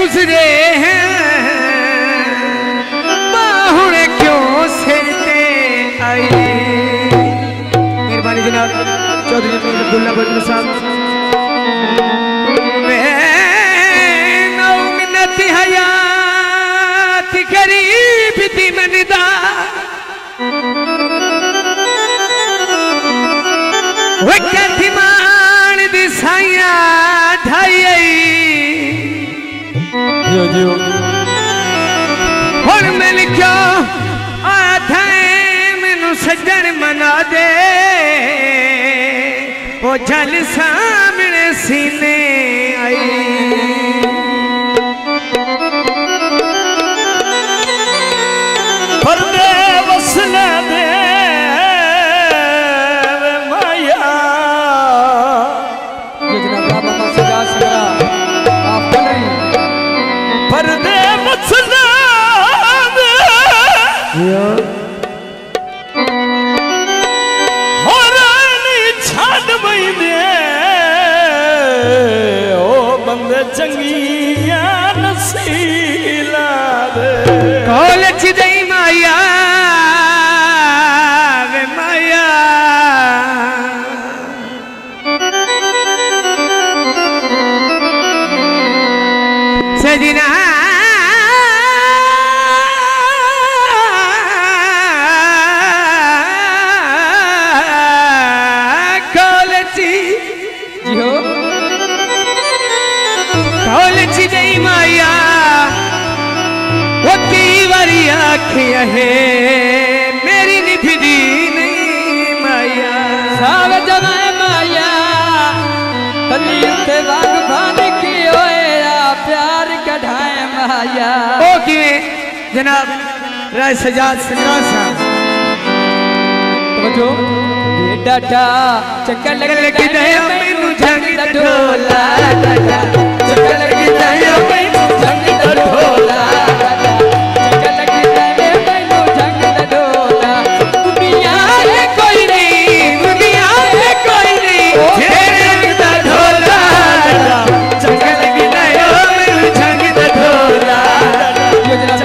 गुजरे हैं बाहुड़े क्यों सिर पे आई। मेहरबानी जनाब चौधरी मीर अब्दुल्ला बदर साहब। मिन्नत हयात गरीब दी मनदा वक्ती मान दी साया ढाई हुण मिल क्यों आया था मैनू सज्जन मना दे वो जल सामने सीने आई। परदे वसने दे माया परदे वसने चंगिया नसीला दे कॉलेज दई माया वे माया सजना कॉलेज जी हो कॉलेज दई माया वो कई बारी आखिया है मेरी निभदी नहीं माया। सावे जमाए माया तली उते वाग भान की होया प्यार कढ़ाए माया। ओ किवें जनाब राय सजाद सिंघा साहब तो डाटा चक्कर लगी दया मैनू जंग दा ढोला डाटा चक्कर लगी दया मैनू जंग दा ढोला चक्कर लगी दया मैनू जंग दा ढोला। दुनिया है कोई नहीं दुनिया है कोई नहीं जंग दा ढोला चक्कर लगी दया मैनू जंग दा ढोला। ये जनाब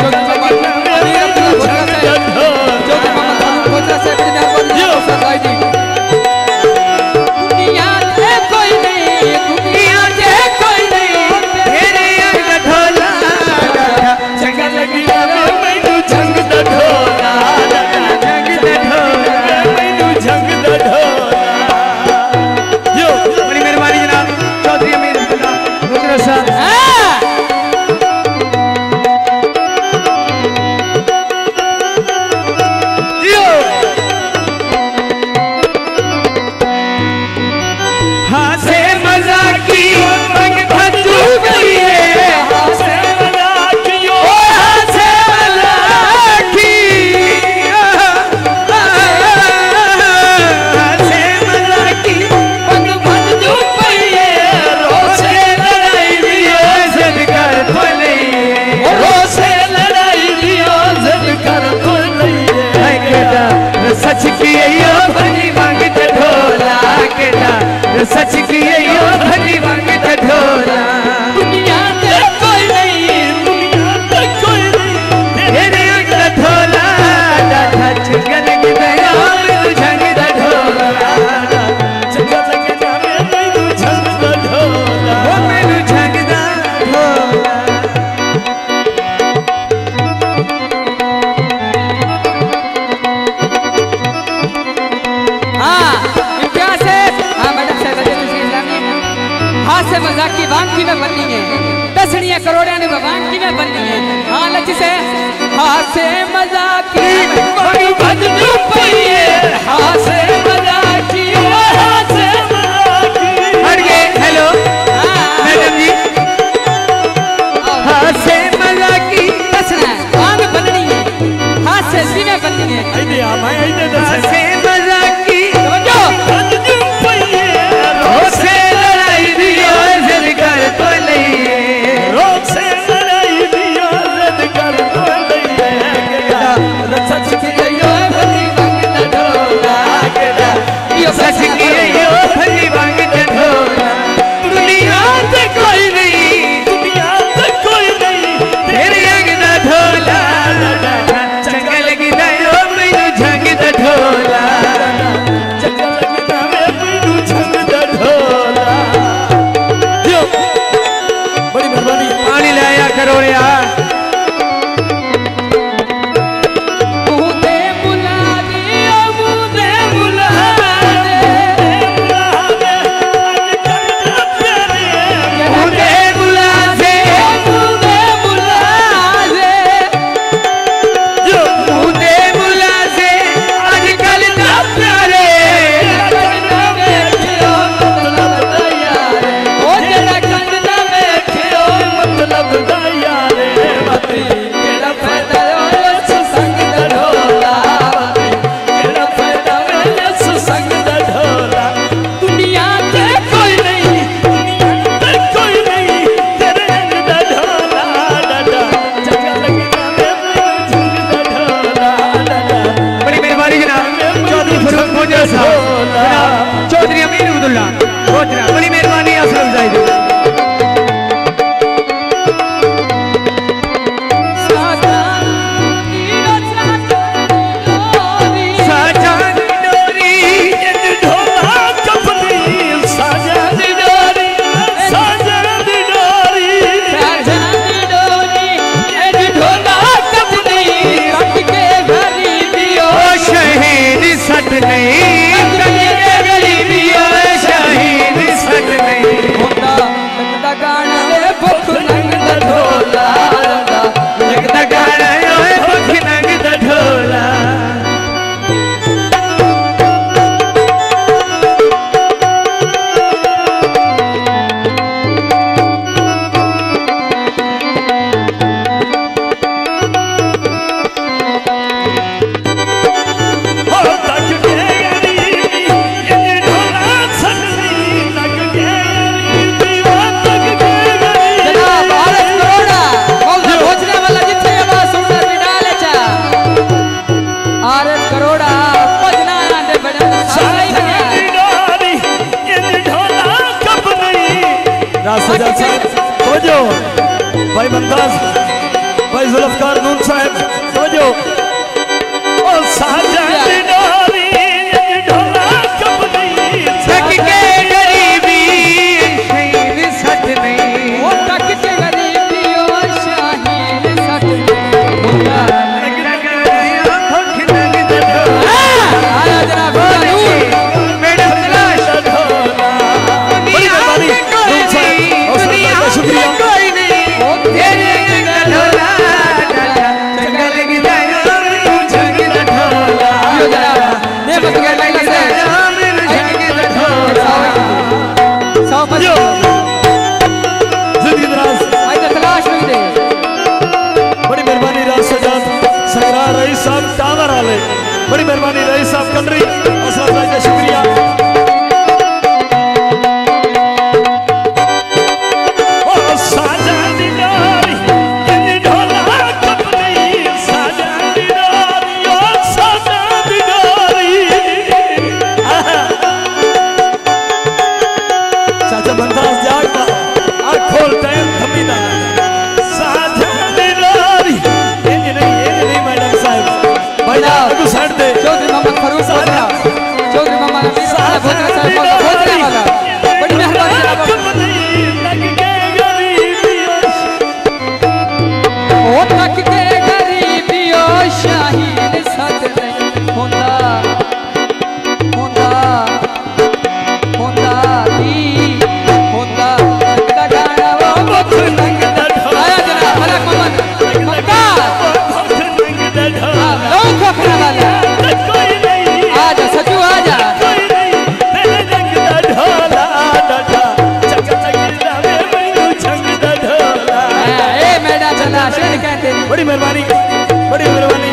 सच किए यो भली मांगते ढोला केदा सच किए यो भली मांगते ढोला। दुनिया ते कोई नहीं दुनिया ते कोई नहीं तेरे अंग ढोला डाठा चंगल के दया मैनू झंग दा ढोला चंगल के दया मैनू झंग दा ढोला ओ मैनू झंग दा ढोला। हासे मजाक की वांकी में बननी है दसड़ियां करोड़ियां ने वांकी में बननी है। हाँ लच से हासे मजाक की बदलू पइए हासे मजाक की हासे मजाक की हट गए। हेलो मैडम जी हासे मजाक की दसना वांग बननी है हासे सी में बननी है। आइदे आ मैं आइदे हासे मजाक की समझो बदलू पइए रोज से लड़ाई दियो जिद कर तो लइए रोज से लड़ाई दियो जिद कर तो लइए सच की यो भली वांग दा ढोला यो सच किए यो भली मांगते ढोला। दुनिया ते कोई नहीं दुनिया ते कोई ढोला चौधरी अमीर अब्दुल्ला गोजरा बड़ी मेहरबानी असलम जाहिद भाई मुमताज भाई जुल्फकार नून साहब समझो और साजा दिनारी ढोला कब नहीं तक के गरीबी शहीद सच नहीं वो तक के गरीबी ओ शाहीन सच नहीं आया जनाब मैडम तलाश शुक्रिया बड़ी मेहरबानी राज सजाद संगरा रईस साहब टावर वाले बड़ी मेहरबानी रईस साहब कंडरी असलम भाई का शुक्रिया बड़ी मेहरबानी बड़ी मेहरबानी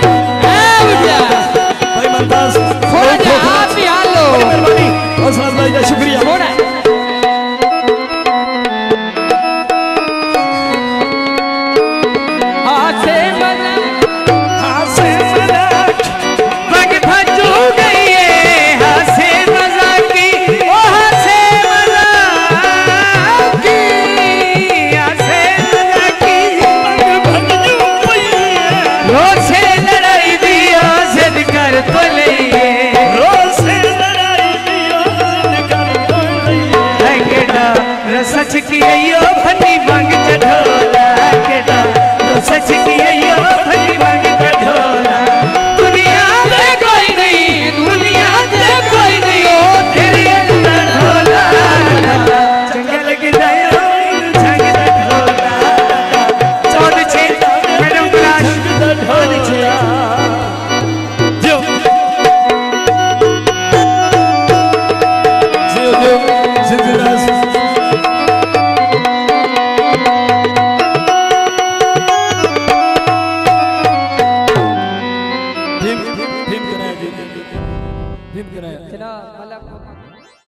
भाई मुमताज बड़ी मेहरबानी असलम भाई का शुक्रिया सच की यो फनी मांग